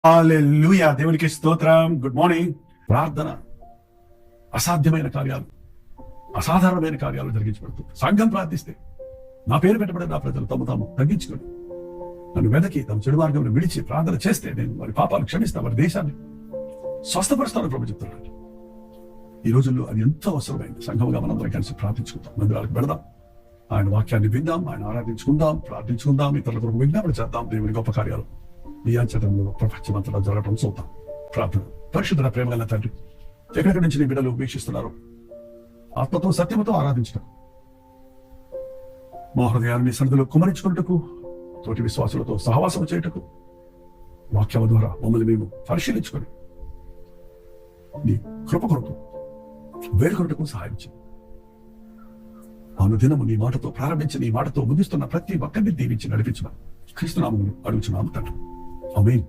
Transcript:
హల్లెలూయా. దేవునికి స్తోత్రం. Good morning. ప్రార్థన అసాధ్యమైన కార్యాలు, అసాధారణమైన కార్యాలు జరిగించబడుతుంది. సంఘం ప్రార్థిస్తే, నా పేరు పెట్టబడిన నా ప్రజలు తమ తాము తగ్గించుకొని నన్ను వెదకి తమ చెడు మార్గంలో విడిచి ప్రార్థన చేస్తే నేను వారి పాపాలు క్షమిస్తాను, వారి దేశాన్ని స్వస్థపరుస్తాను ప్రభు చెప్తున్నాడు. ఈ రోజుల్లో అది ఎంతో అవసరమైంది. సంఘంగా మనందరం కలిసి ప్రార్థించుకుందాం, మందిరాలకు పెడదాం, ఆయన వాక్యాన్ని విందాం, ఆయన ఆరాధించుకుందాం, ప్రార్థించుకుందాం, ఇతరుల కొరకు విజ్ఞాపన చేద్దాం. దేవుని గొప్ప కార్యాలు ఈ ఆచరణలో ప్రపంచమంతటా జరగడం చూద్దాం. ప్రార్థన. పరిశుద్ధ ప్రేమ గల తండ్రి, ఎక్కడెక్కడి నుంచి నీ బిడ్డలు వీక్షిస్తున్నారు, ఆత్మతో సత్యముతో ఆరాధించడం, మా హృదయాన్ని సన్నిధిలో కుమరించుకున్నటకు, తోటి విశ్వాసులతో సహవాసం చేయటకు, వాక్యాల ద్వారా మమ్మల్ని మేము పరిశీలించుకొని నీ కృప కొరకు వేడుకొనటకు సహాయం చేయండి. అనుదినము నీ మాటతో ప్రారంభించి నీ మాటతో ముగిస్తున్న ప్రతి ఒక్కరిని దీవించి నడిపించిన క్రీస్తునామములో అడుగుచున్నాము తండ్రి. ఆమేన్.